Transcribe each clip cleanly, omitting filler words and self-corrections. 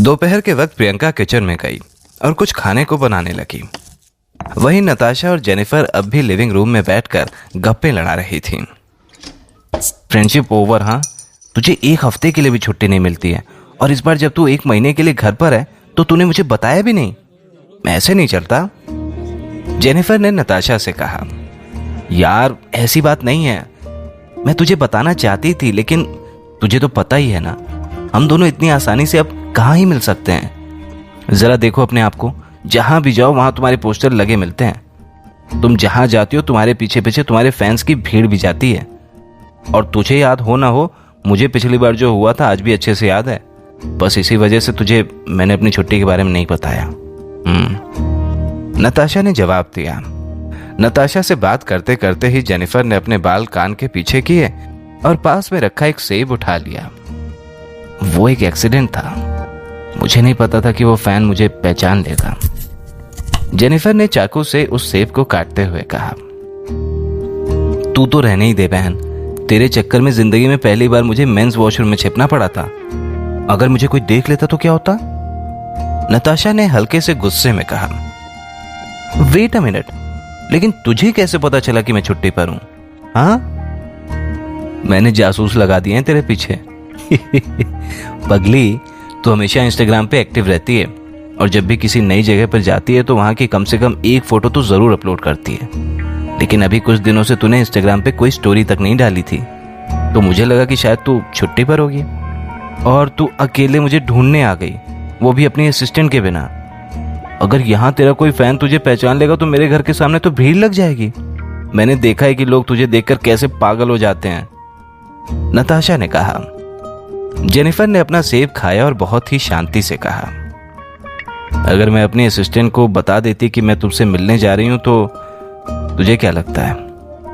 दोपहर के वक्त प्रियंका किचन में गई और कुछ खाने को बनाने लगी। वहीं नताशा और जेनिफर अब भी लिविंग रूम में बैठकर गप्पे लड़ा रही थीं। Friendship over. हाँ, तुझे एक हफ्ते के लिए भी छुट्टी नहीं मिलती है और इस बार जब तू 1 महीने के लिए घर पर है तो तूने मुझे बताया भी नहीं। ऐसे नहीं चलता। जेनिफर ने नताशा से कहा, यार ऐसी बात नहीं है, मैं तुझे बताना चाहती थी लेकिन तुझे तो पता ही है ना, हम दोनों इतनी आसानी से अब कहाँ ही मिल सकते हैं। जरा देखो अपने आप को, जहां भी जाओ वहां तुम्हारे पोस्टर लगे मिलते हैं। तुम जहां जाती हो तुम्हारे पीछे पीछे तुम्हारे फैंस की भीड़ भी जाती है। और तुझे याद हो ना हो, मुझे पिछली बार जो हुआ था आज भी अच्छे से याद है। बस इसी वजह से तुझे मैंने अपनी छुट्टी के बारे में नहीं बताया। नताशा ने जवाब दिया। नताशा से बात करते करते ही जेनिफर ने अपने बाल कान के पीछे किए और पास में रखा एक सेब उठा लिया। वो एक एक्सीडेंट था, मुझे नहीं पता था कि वो फैन मुझे पहचान लेगा। जेनिफर ने चाकू से उस सेब को काटते हुए कहा, तू तो रहने ही दे बहन, तेरे चक्कर में जिंदगी में पहली बार मुझे मेंस वॉशरूम में छिपना पड़ा था। अगर मुझे कोई देख लेता तो क्या होता? नताशा ने हल्के से गुस्से में कहा, वेट अ मिनट, लेकिन तुझे कैसे पता चला कि मैं छुट्टी पर हूं? हाँ, मैंने जासूस लगा दिए हैं तेरे पीछे। पगली, तो हमेशा इंस्टाग्राम पे एक्टिव रहती है और जब भी किसी नई जगह पर जाती है तो वहां की कम से कम एक फोटो तो जरूर अपलोड करती है। लेकिन अभी कुछ दिनों से तूने इंस्टाग्राम पे कोई स्टोरी तक नहीं डाली थी, तो मुझे लगा कि शायद तू छुट्टी पर होगी और तू अकेले मुझे ढूंढने आ गई, वो भी अपनी असिस्टेंट के बिना। अगर यहाँ तेरा कोई फैन तुझे पहचान लेगा तो मेरे घर के सामने तो भीड़ लग जाएगी। मैंने देखा है कि लोग तुझे देखकर कैसे पागल हो जाते हैं, नताशा ने कहा। जेनिफर ने अपना सेब खाया और बहुत ही शांति से कहा, अगर मैं अपनी असिस्टेंट को बता देती कि मैं तुमसे मिलने जा रही हूं तो तुझे क्या लगता है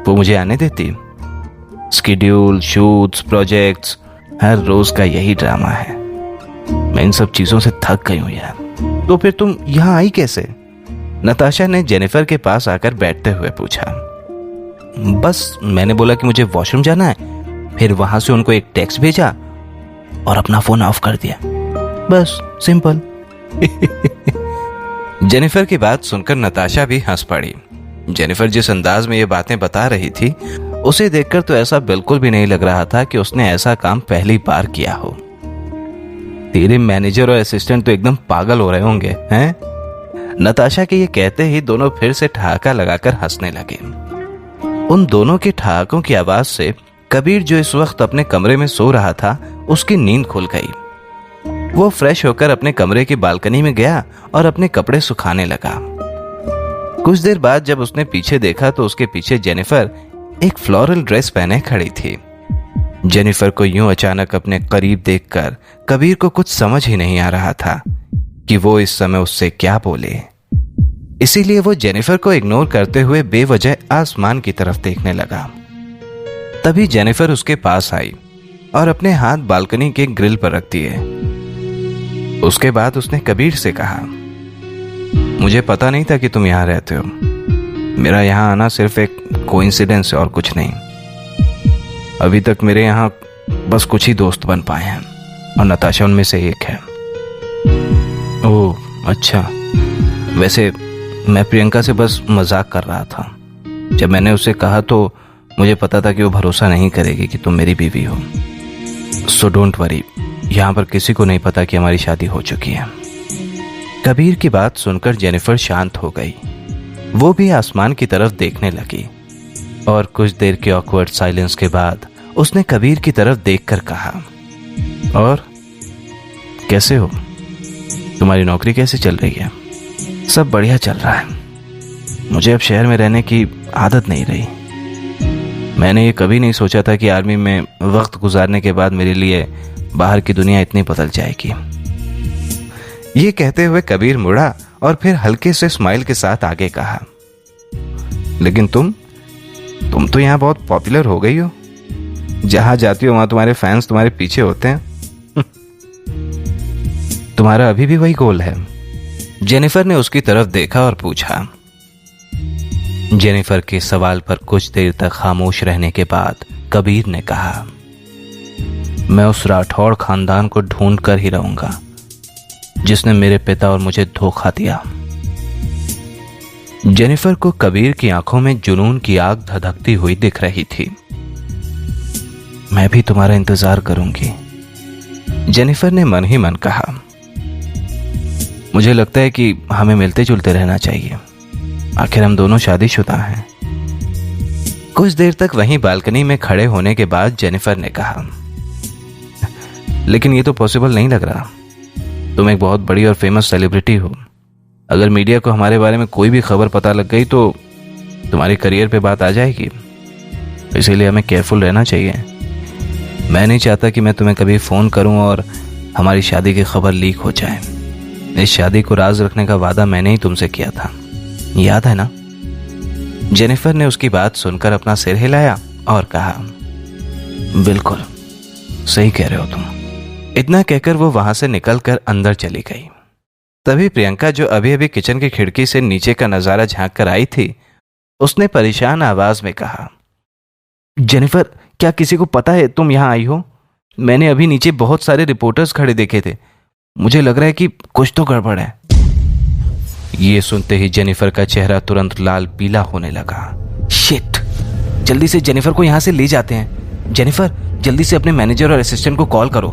वो मुझे आने देती? स्केड्यूल, शूट्स, प्रोजेक्ट्स, हर रोज का यही ड्रामा है। मैं इन सब चीजों से थक गई हूं यार। तो फिर तुम यहां आई कैसे? नताशा ने जेनिफर के पास आकर बैठते हुए पूछा। बस मैंने बोला कि मुझे वॉशरूम जाना है, फिर वहां से उनको एक टेक्स्ट भेजा और अपना फोन ऑफ कर दिया, बस सिंपल। जेनिफर की बात सुनकर नताशा भी हंस पड़ी। जेनिफर जिस अंदाज में ये बातें बता रही थी उसे देखकर तो ऐसा बिल्कुल भी नहीं लग रहा था कि उसने ऐसा काम पहली बार किया हो। तेरे मैनेजर और असिस्टेंट तो एकदम पागल हो रहे होंगे हैं? नताशा के ये कहते ही दोनों फिर से ठहाका लगाकर हंसने लगे। उन दोनों के ठहाकों की आवाज से कबीर, जो इस वक्त अपने कमरे में सो रहा था, उसकी नींद खुल गई। वो फ्रेश होकर अपने कमरे की बालकनी में गया और अपने कपड़े सुखाने लगा। कुछ देर बाद जब उसने पीछे देखा तो उसके पीछे जेनिफर एक फ्लोरल ड्रेस पहने खड़ी थी। जेनिफर को यूं अचानक अपने करीब देखकर कबीर को कुछ समझ ही नहीं आ रहा था कि वो इस समय उससे क्या बोले। इसीलिए वो जेनिफर को इग्नोर करते हुए बेवजह आसमान की तरफ देखने लगा। तभी जेनिफर उसके पास आई और अपने हाथ बालकनी के ग्रिल पर रख दिए। उसके बाद उसने कबीर से कहा, मुझे पता नहीं था कि तुम यहां रहते हो। मेरा यहां आना सिर्फ एक कोइंसिडेंस है और कुछ नहीं। अभी तक मेरे यहां बस कुछ ही दोस्त बन पाए हैं और नताशा उनमें से एक है। ओह अच्छा, वैसे मैं प्रियंका से बस मजाक कर रहा था। जब मैंने उससे कहा तो मुझे पता था कि वो भरोसा नहीं करेगी कि तुम मेरी बीवी हो। सो डोंट वरी, यहां पर किसी को नहीं पता कि हमारी शादी हो चुकी है। कबीर की बात सुनकर जेनिफर शांत हो गई। वो भी आसमान की तरफ देखने लगी और कुछ देर के ऑकवर्ड साइलेंस के बाद उसने कबीर की तरफ देखकर कहा, और कैसे हो? तुम्हारी नौकरी कैसे चल रही है? सब बढ़िया चल रहा है। मुझे अब शहर में रहने की आदत नहीं रही। मैंने ये कभी नहीं सोचा था कि आर्मी में वक्त गुजारने के बाद मेरे लिए बाहर की दुनिया इतनी बदल जाएगी। ये कहते हुए कबीर मुड़ा और फिर हल्के से स्माइल के साथ आगे कहा, लेकिन तुम तो यहां बहुत पॉपुलर हो गई हो। जहां जाती हो वहां तुम्हारे फैंस तुम्हारे पीछे होते हैं। तुम्हारा अभी भी वही गोल है? जेनिफर ने उसकी तरफ देखा और पूछा। जेनिफर के सवाल पर कुछ देर तक खामोश रहने के बाद कबीर ने कहा, मैं उस राठौड़ खानदान को ढूंढ कर ही रहूंगा जिसने मेरे पिता और मुझे धोखा दिया। जेनिफर को कबीर की आंखों में जुनून की आग धधकती हुई दिख रही थी। मैं भी तुम्हारा इंतजार करूंगी, जेनिफर ने मन ही मन कहा। मुझे लगता है कि हमें मिलते जुलते रहना चाहिए, आखिर हम दोनों शादीशुदा हैं। कुछ देर तक वहीं बालकनी में खड़े होने के बाद जेनिफर ने कहा, लेकिन ये तो पॉसिबल नहीं लग रहा। तुम एक बहुत बड़ी और फेमस सेलिब्रिटी हो। अगर मीडिया को हमारे बारे में कोई भी खबर पता लग गई तो तुम्हारे करियर पे बात आ जाएगी। इसीलिए हमें केयरफुल रहना चाहिए। मैं नहीं चाहता कि मैं तुम्हें कभी फोन करूं और हमारी शादी की खबर लीक हो जाए। इस शादी को राज रखने का वादा मैंने ही तुमसे किया था, याद है ना? जेनिफर ने उसकी बात सुनकर अपना सिर हिलाया और कहा, बिल्कुल सही कह रहे हो तुम। इतना कहकर वो वहां से निकलकर अंदर चली गई। तभी प्रियंका, जो अभी अभी किचन की खिड़की से नीचे का नजारा झांक कर आई थी, उसने परेशान आवाज में कहा, जेनिफर, क्या किसी को पता है तुम यहां आई हो? मैंने अभी नीचे बहुत सारे रिपोर्टर्स खड़े देखे थे। मुझे लग रहा है कि कुछ तो गड़बड़ है। ये सुनते ही जेनिफर का चेहरा तुरंत लाल पीला होने लगा। शिट! जल्दी से जेनिफर को यहां से ले जाते हैं। जेनिफर, जल्दी से अपने मैनेजर और असिस्टेंट को कॉल करो।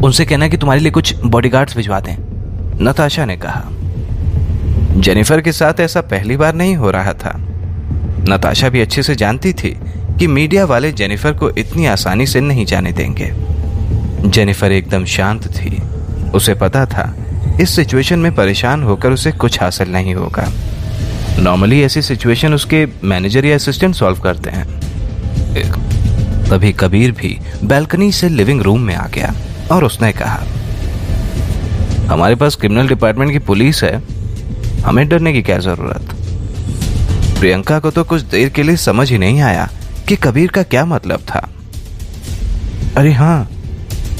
उनसे कहना कि तुम्हारे लिए कुछ बॉडीगार्ड्स भिजवा दें, नताशा ने कहा। जेनिफर के साथ ऐसा पहली बार नहीं हो रहा था। नताशा भी अच्छे से जानती थी कि मीडिया वाले जेनिफर को इतनी आसानी से नहीं जाने देंगे। जेनिफर एकदम शांत थी। उसे पता था इस सिचुएशन में परेशान होकर उसे कुछ हासिल नहीं होगा। नॉर्मली ऐसी सिचुएशन उसके मैनेजर या असिस्टेंट सॉल्व करते हैं। तभी कबीर भी बालकनी से लिविंग रूम में आ गया और उसने कहा, हमारे पास क्रिमिनल डिपार्टमेंट की पुलिस है, हमें डरने की क्या जरूरत? प्रियंका को तो कुछ देर के लिए समझ ही नहीं आया कि कबीर का क्या मतलब था। अरे हाँ,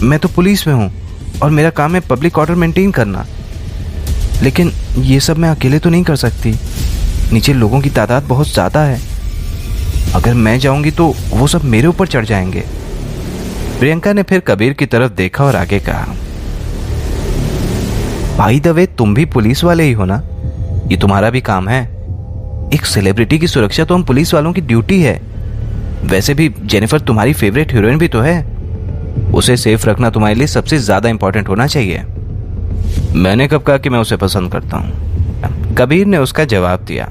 मैं तो पुलिस में हूं और मेरा काम है पब्लिक ऑर्डर मेंटेन करना, लेकिन ये सब मैं अकेले तो नहीं कर सकती। नीचे लोगों की तादाद बहुत ज्यादा है। अगर मैं जाऊंगी तो वो सब मेरे ऊपर चढ़ जाएंगे। प्रियंका ने फिर कबीर की तरफ देखा और आगे कहा, भाई द वे, तुम भी पुलिस वाले ही हो ना? ये तुम्हारा भी काम है। एक सेलिब्रिटी की सुरक्षा तो हम पुलिस वालों की ड्यूटी है। वैसे भी जेनिफर तुम्हारी फेवरेट हीरोइन भी तो है। उसे सेफ रखना तुम्हारे लिए सबसे ज्यादा इंपॉर्टेंट होना चाहिए। मैंने कब कहा कि मैं उसे पसंद करता हूं? कबीर ने उसका जवाब दिया,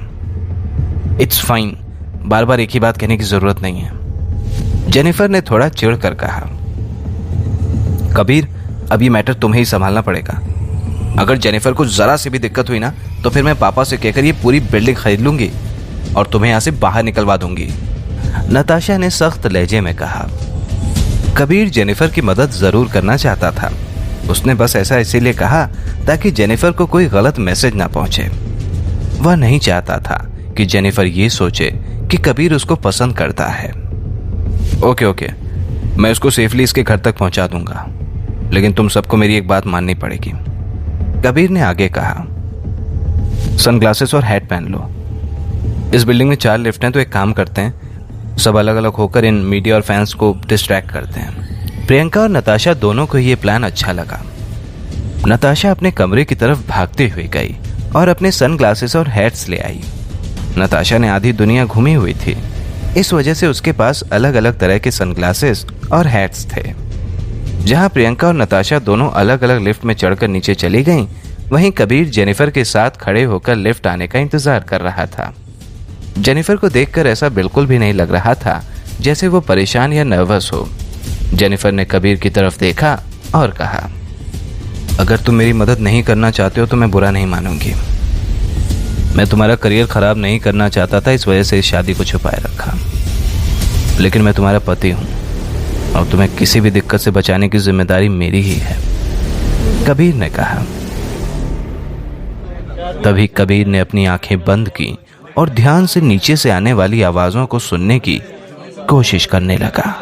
इट्स फाइन, बार बार एक ही बात कहने की जरूरत नहीं है। जेनिफर ने थोड़ा चिढ़ कर कहा, कबीर, अब ये मैटर तुम्हें ही संभालना पड़ेगा। अगर जेनिफर को जरा सी भी दिक्कत हुई ना तो फिर मैं पापा से कहकर ये पूरी बिल्डिंग खरीद लूंगी और तुम्हें यहां से बाहर निकलवा दूंगी, नताशा ने सख्त लहजे में कहा। कबीर जेनिफर की मदद जरूर करना चाहता था। उसने बस ऐसा इसीलिए कहा ताकि जेनिफर को कोई गलत मैसेज ना पहुंचे। वह नहीं चाहता था कि जेनिफर ये सोचे कि कबीर उसको पसंद करता है। ओके, मैं उसको सेफली इसके घर तक पहुंचा दूंगा, लेकिन तुम सबको मेरी एक बात माननी पड़ेगी। कबीर ने आगे कहा, सनग्लासेस और हैट पहन लो। इस बिल्डिंग में 4 लिफ्ट हैं, तो एक काम करते हैं, सब अलग अलग होकर इन मीडिया और फैंस को डिस्ट्रैक्ट करते हैं। प्रियंका और नताशा दोनों को ये प्लान अच्छा लगा। नताशा अपने कमरे की तरफ भागते हुए गई और अपने सनग्लासेस और हैट्स ले आई। नताशा ने आधी दुनिया घूमी हुई थी, इस वजह से उसके पास अलग अलग तरह के सनग्लासेस और हैट्स थे। जहां प्रियंका और नताशा दोनों अलग अलग लिफ्ट में चढ़कर नीचे चली गईं, वहीं कबीर जेनिफर के साथ खड़े होकर लिफ्ट आने का इंतजार कर रहा था। जेनिफर को देखकर ऐसा बिल्कुल भी नहीं लग रहा था जैसे वो परेशान या नर्वस हो। जेनिफर ने कबीर की तरफ देखा और कहा, अगर तुम मेरी मदद नहीं करना चाहते हो तो मैं बुरा नहीं मानूंगी। मैं तुम्हारा करियर खराब नहीं करना चाहता था, इस वजह से इस शादी को छुपाए रखा, लेकिन मैं तुम्हारा पति हूं और तुम्हें किसी भी दिक्कत से बचाने की जिम्मेदारी मेरी ही है, कबीर ने कहा। तभी कबीर ने अपनी आंखें बंद की और ध्यान से नीचे से आने वाली आवाजों को सुनने की कोशिश करने लगा।